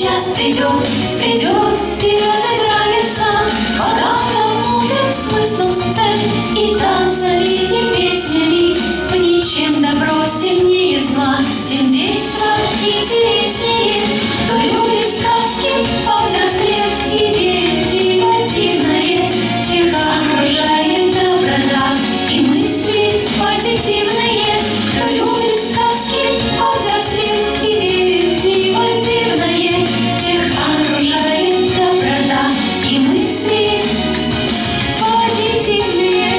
час придет, придет и разыграется богатым мудрым смыслом сцен и танцами, и песнями. В ничем добро сильнее зла, тем действо интереснее. Кто любит сказки, повзрослев и верит в диво дивное, тех окружает доброта и мысли позитивные. Кто любит сказки, повзрослев и верит в диво дивное, тех окружает доброта и мысли позитивные.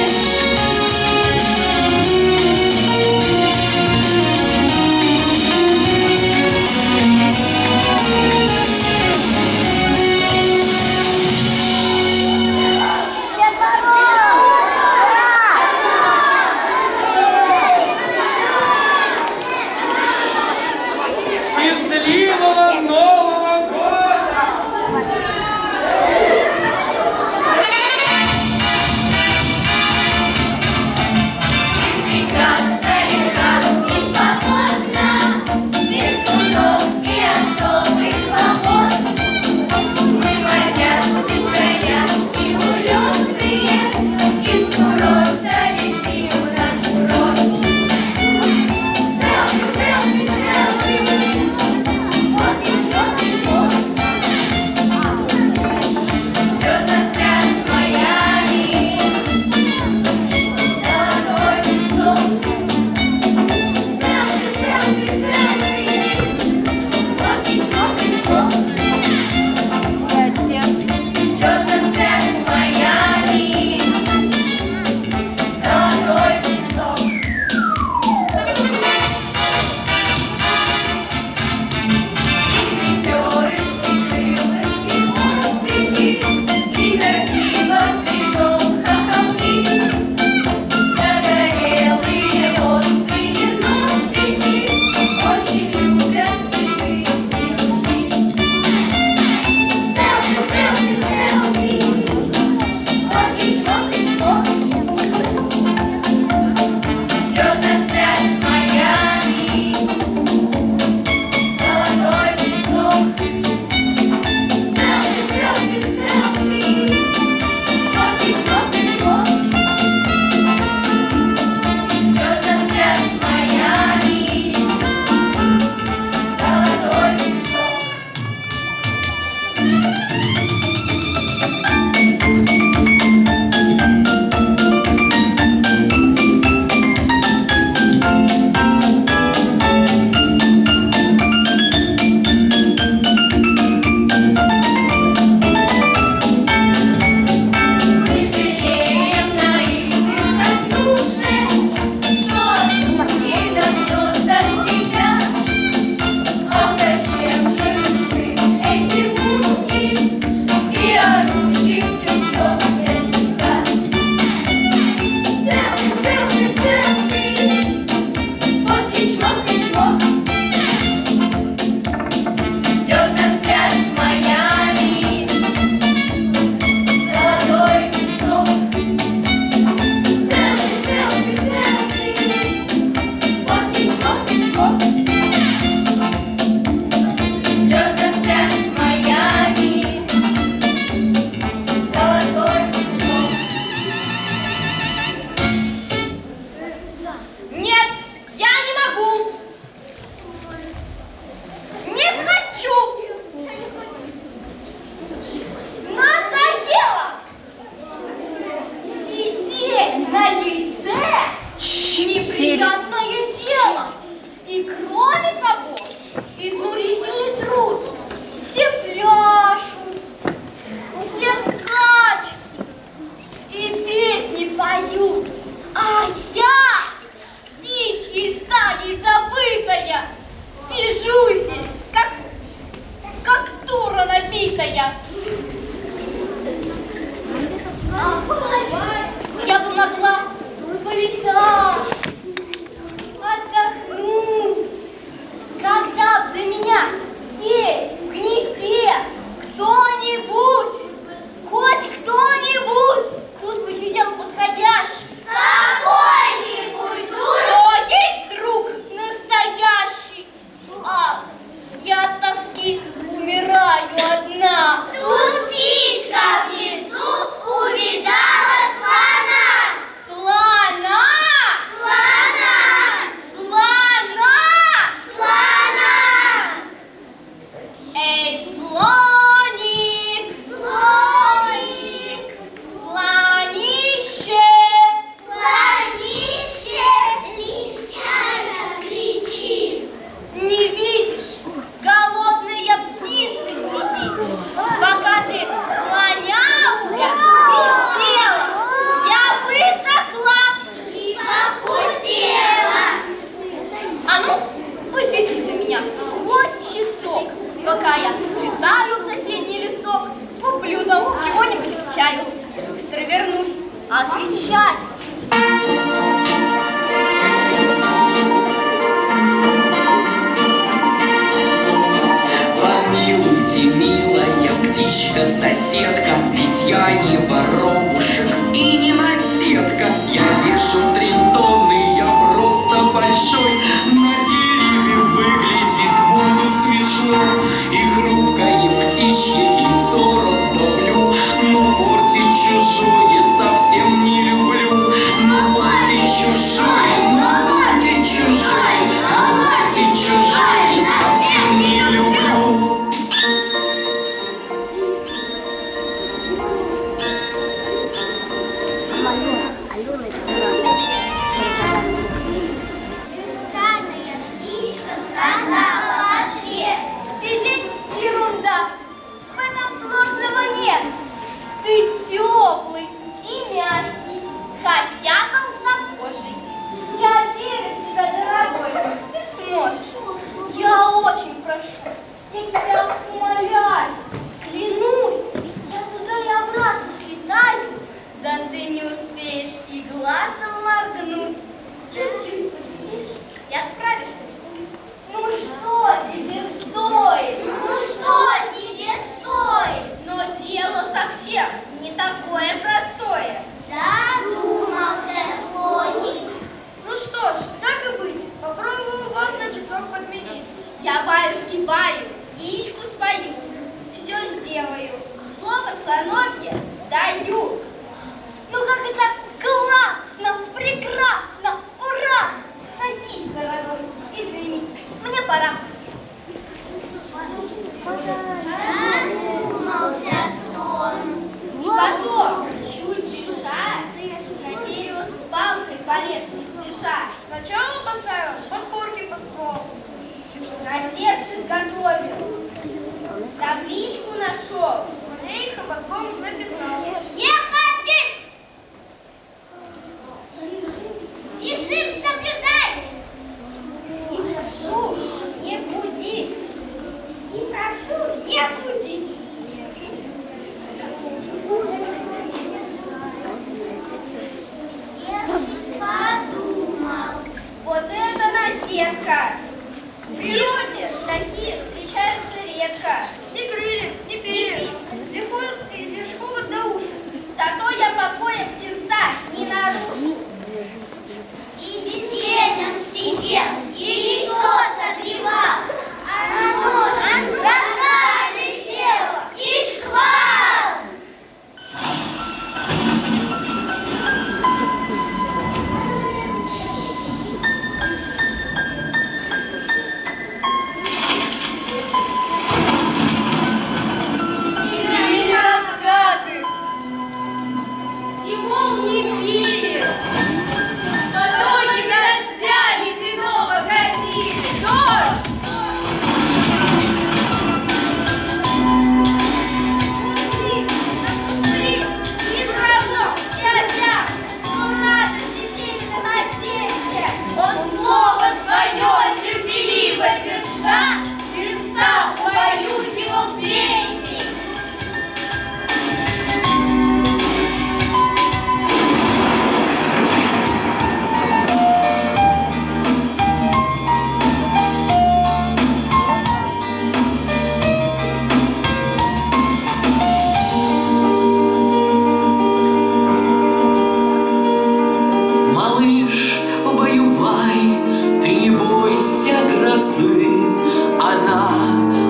вешу 3 тонны, я просто большой. На дереве выглядеть буду смешно, и хрупкое птичье яйцо раздавлю. Но портить чужое совсем не люблю. Но портить чужое, но портить чужое, но портить чужое совсем не люблю. Странная птичка сказала в ответ: Сидеть ерунда, в этом сложного нет. Ты теплый и мягкий, хотя толстокожий. Я верю в тебя, дорогой, ты сможешь. Я очень прошу, я тебя умоляю, клянусь, я туда и обратно слетаю. Да ты не успеешь и глазом моргнуть. Чуть-чуть посидишь и отправишься в путь. Ну что тебе стоит? Ну что тебе стоит? Но дело совсем не такое простое. Задумался слоник. Ну что ж, так и быть, попробую вас на часок подменить. Я баюшки баю, яичку спою, все сделаю, слово слоновье даю. Ну как это классно, прекрасно, ура! Садись, дорогой, извини, мне пора. Задумался слон. И потом, чуть дыша, на дерево с палкой полез не спеша. Сначала поставил подпорки под стол, насест изготовил, табличку нашел, на ней хоботком написал: не ходить! Режим соблюдай. Не прошу не будить, не прошу не будить. Подумал. Вот это наседка! В природе такие встречаются редко. Ни крыльев, ни перьев, лишь холод до уши. Зато я покоя птенца не нарушу. И везде там сидел, и яйцо согревал. Оно краса летело, и шквал. И раскаты, и молнии били, потоки дождя ледяного катили. Дождь! Ни врагов, ни озяр, но надо сидеть на насесте. Он слово свое терпеливо держа, сердца убаюкивал песни. Малыш, обоювай, ты не бойся грозы, она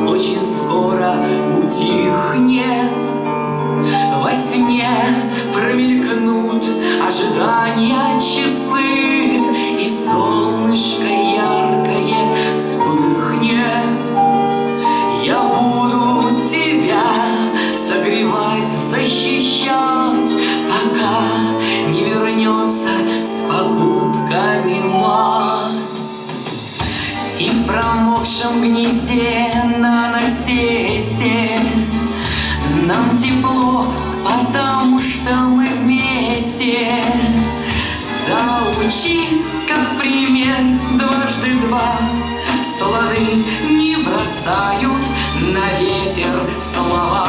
очень скоро утихнет. Во сне промелькнут ожидания часы, и солнышко яркое вспыхнет. Я буду тебя согревать, защищать, пока не вернется с покупками мать. И в промокшем гнезде на насесте нам тепло, потому что мы вместе. Заучи, как пример, 2 × 2. Слоны не бросают на ветер слова.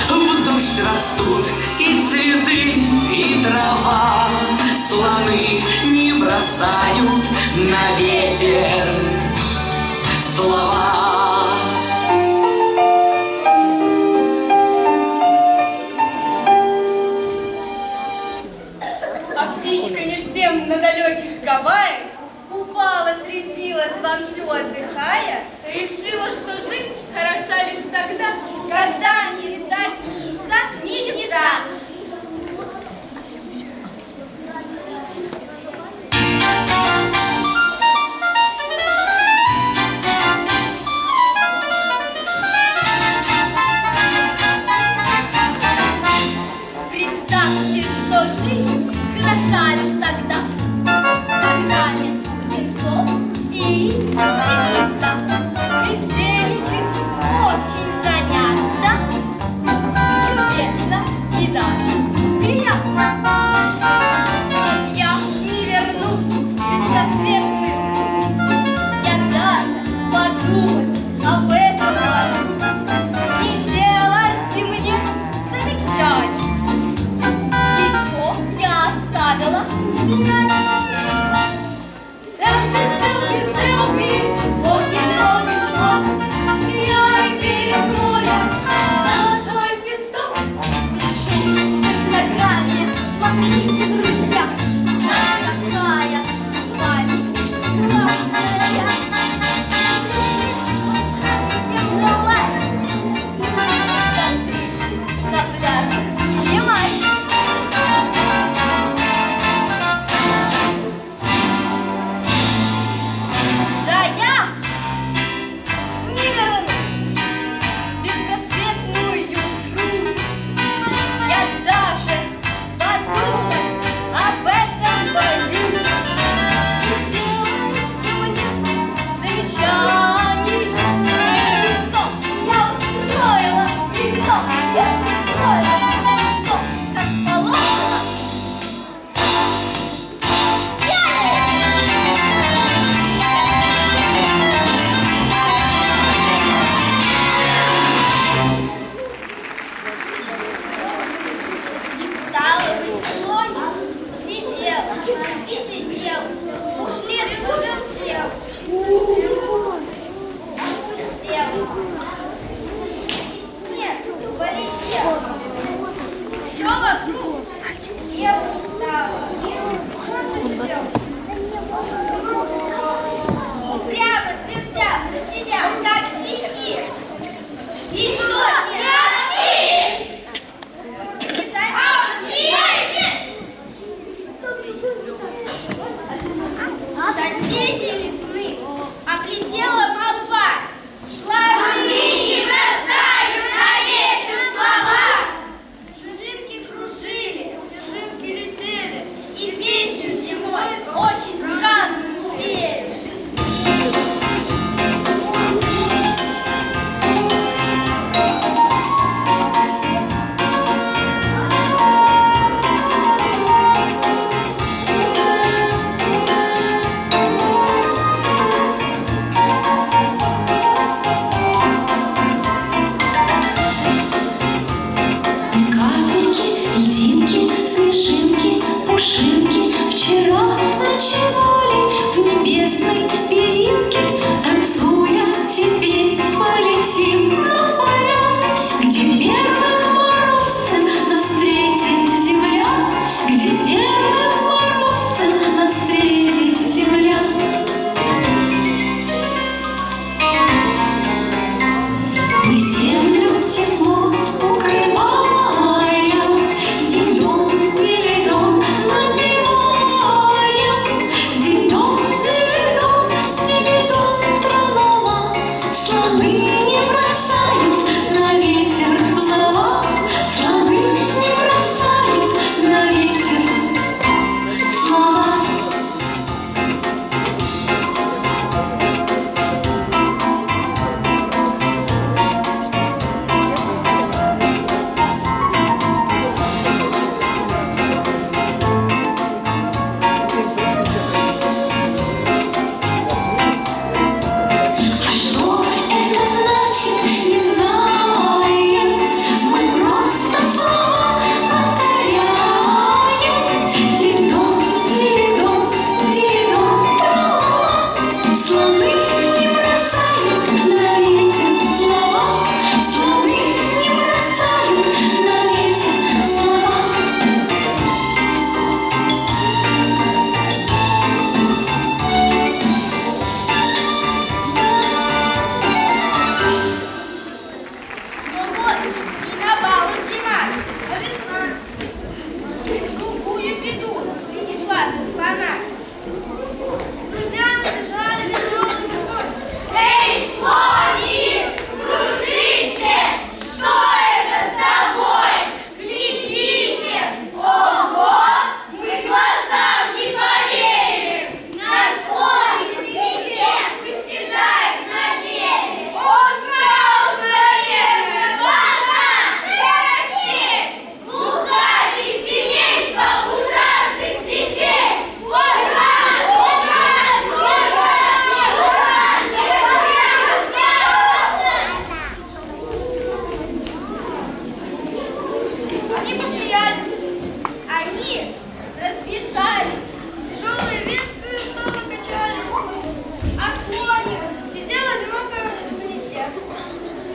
В дождь растут и цветы, и трава. Слоны не бросают на ветер слова. А птичка меж тем на далеких Гавайях упала, срезвилась, вовсю отдыхая, решила, что жить хороша лишь тогда, когда не летать птица не гнезда. Представьте, что жизнь хороша лишь тогда, когда нет птенцов, яиц и гнезда. Везде лечить очень занятно, чудесно и даже приятно. Вот я не вернусь в беспросветную грусть, я даже подумать об этом боюсь. Не делайте мне замечаний. Яйцо я оставила в сиянии. Селфи, селфи, селфи,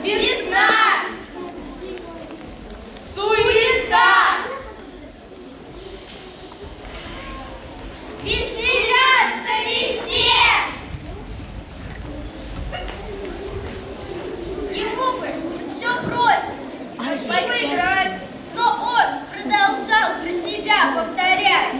Весна! Суета! Веселятся везде! Ему бы все бросить, поиграть, но он продолжал про себя повторять.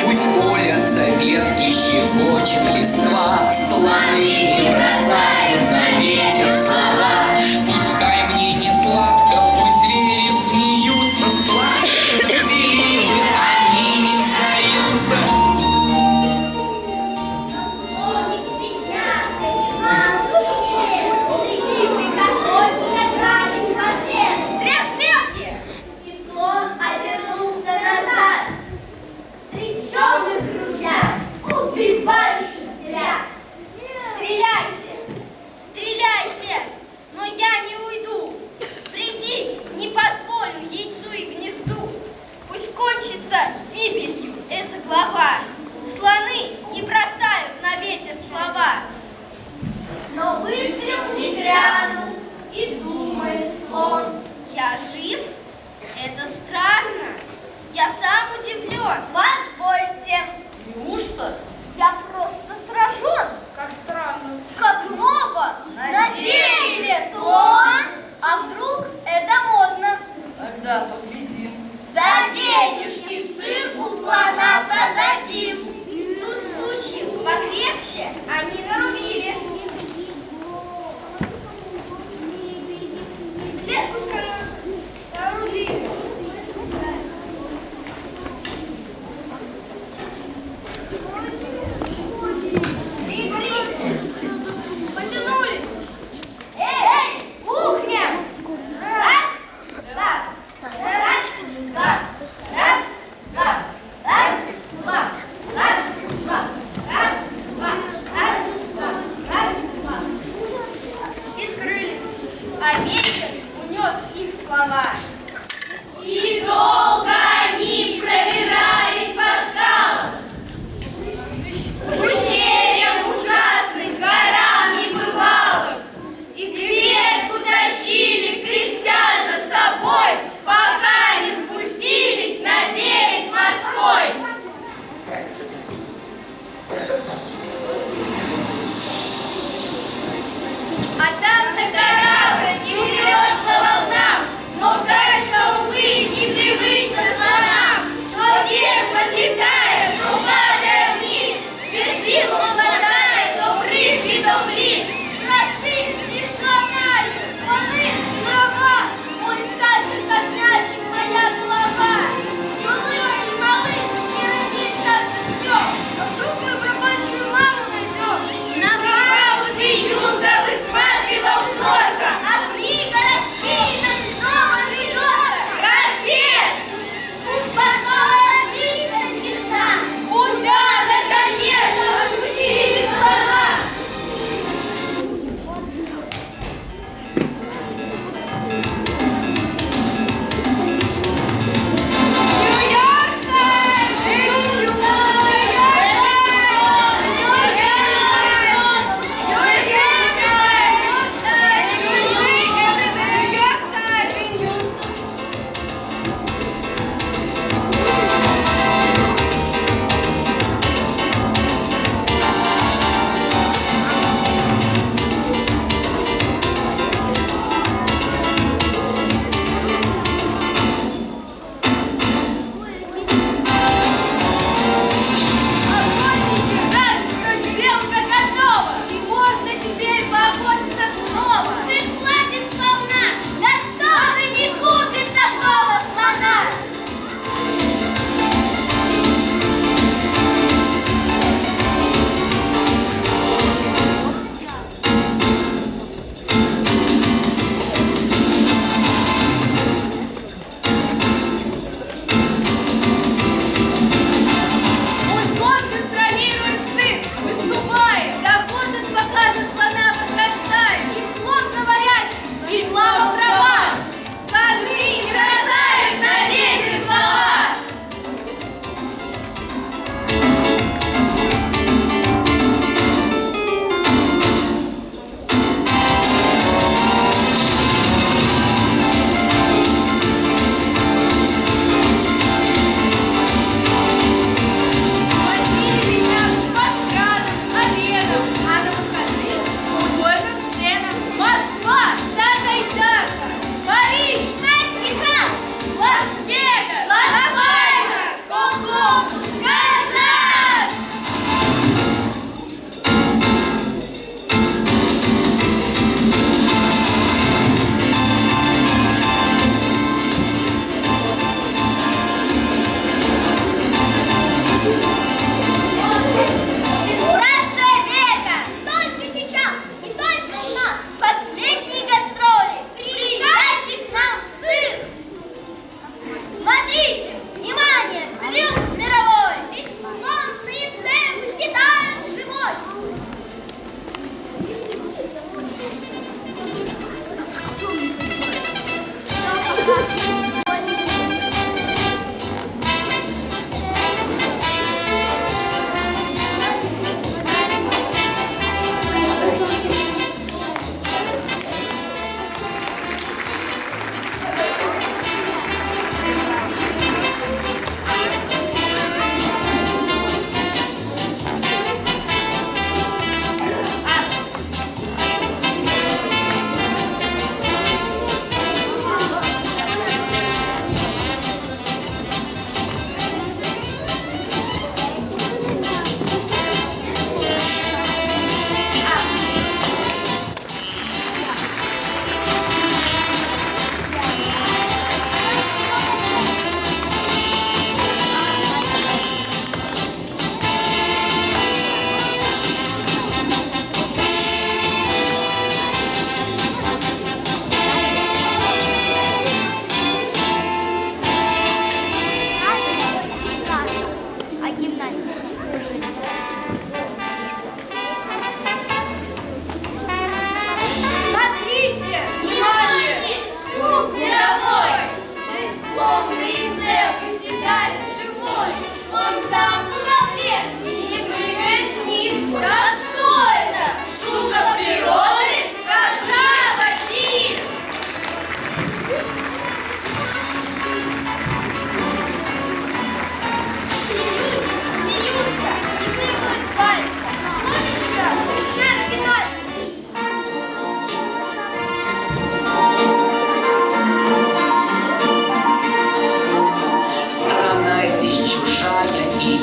Пусть колятся ветки, щекочет листва, слоны не бросают на ветер слова. Пускай мне не сладко, пусть звери смеются, сладко переливы, они не сдаются. Слоник бедняга, не знал, что нет. Реки прихожой играли в воде. Треск ветки! И слон обернулся назад. Три черных ружья, убивающих взгляд. Стреляйте! Стреляйте! Но я не уйду! Вредить не позволю яйцу и гнезду! Пусть кончится гибелью эта глава! Слоны не бросают на ветер слова! Но выстрел не грянул, и думает слон. Я жив? Это странно! Я сам удивлен! Позвольте, Неужто? Я просто сражен! как странно. Как ново! На дереве слон! А вдруг это модно? Тогда поглядим. За денежки цирку слона продадим. Тут сучьи покрепче они нарубили. Клетку с колесом соорудили.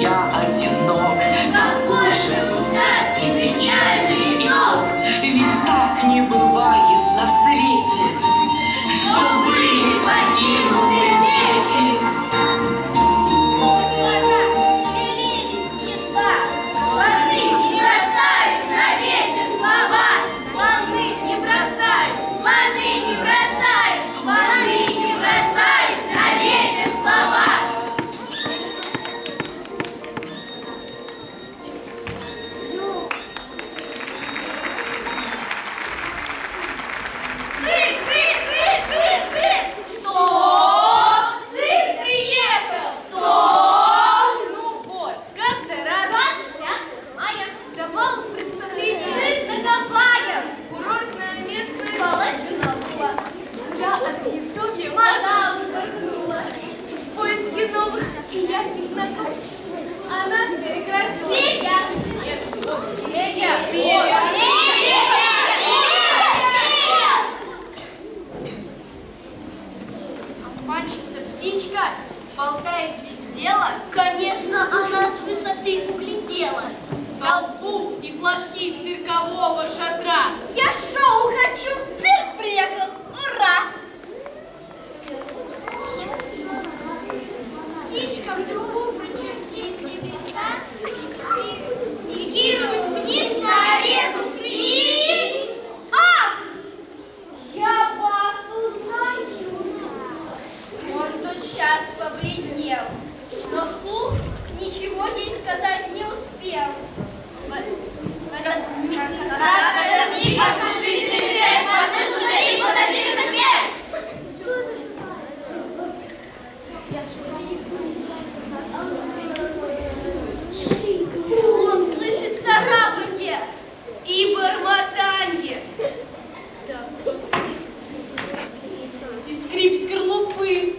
я одинок. Какой же у сказки печальный итог, Ведь так не бывает на свете, что были покинуты дети. Вот слона шевелились едва, слоны не бросают на ветер слова. Слоны не бросают, слоны не бросают, слоны не бросают на ветер слова. Цирк! Что? Цирк приехал! Кто? Ну вот, как-то раз 25 мая давал представление цирк на Гавайях. курортное место. Палатки набула, Я от Естовья вода выкорнула. в поиске новых и ярких знакомств. Она перекрасила. Петя! Нет, Петя! обманщица птичка, болтаясь без дела, Конечно, она с высоты углядела. толпу и флажки циркового шатра. Я шоу хочу! Цирк приехал! Ура! Птичка в дугу прочертит небеса, пикирует вниз на арену и... Ах! Я вас узнаю! Он тотчас побледнел, но вслух ничего ей сказать не успел. В этот миг оглушительный треск послышался из фантазийных мест. Он слышит царапанье И бормотанье, и скрип скорлупы,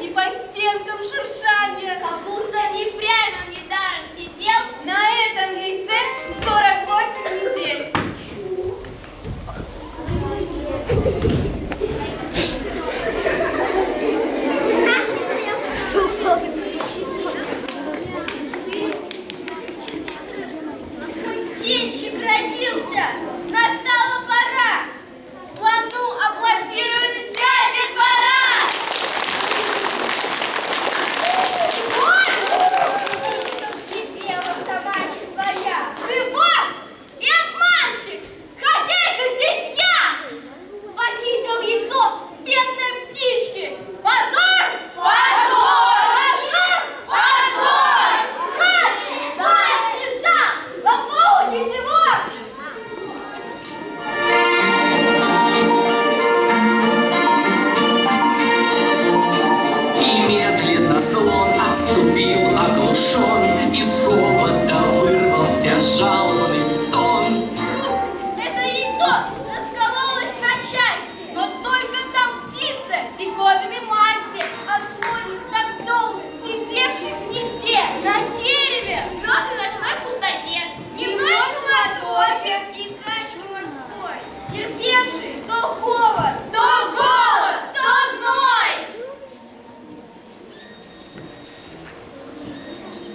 и по стенкам шуршание. как будто и впрямь он недаром сидел. На этом яйце 48 недель. Птенчик родился, настала пора. Слону аплодирует вся детвора. Птичка вскипела в томате своя. Ты вор и обманщик! Хозяйка здесь я! Похитил яйцо бедной птички! Позор! Позор! Позор! Позор! Прочь! Знать не стал! Лопоутить его! И медленно слон отступил оглушен, из хобота вырвался жалобный стон. Это яйцо раскололось на части, Но только там птица диковинной масти, а слоник так долго сидевший в гнезде. на дереве, в звездной ночной пустоте, Дневной суматохе и качке морской, терпевший то холод, то голод, то зной.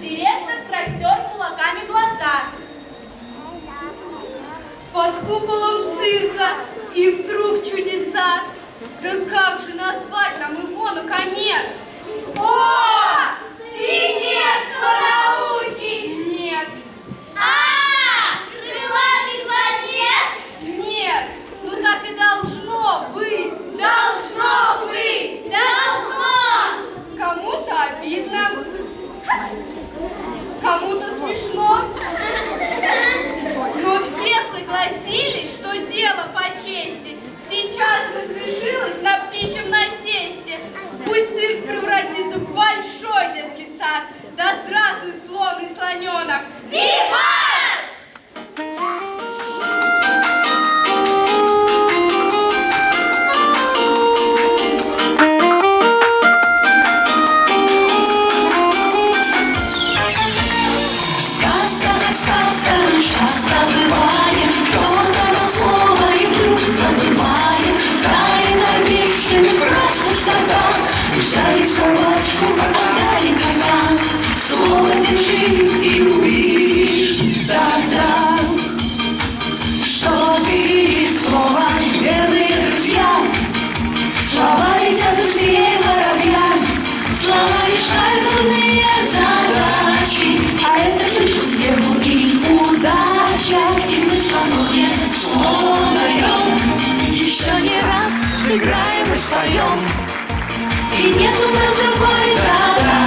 Директор протер кулаками глаза. Под куполом цирка и вдруг чудеса. Да как же назвать нам его наконец? О! Синец слоноухий! Нет, Крылатый слонец! нет, ну так и должно быть. Должно быть. Должно! Кому-то обидно, кому-то смешно. Но все согласились, что дело по чести сейчас разрешилось на птичьем насесте. Пусть цирк превратится в большой детский сад. Да здравствуй, слон и слоненок! Виват! Сказка часто бывает, кто-то на слово и вдруг забывает тайно обещанных решаю трудные задачи, а это ключ к успеху и удача. И мы с тобой снова вдвоем еще не раз сыграем и споем. И нет у нас другой задачи.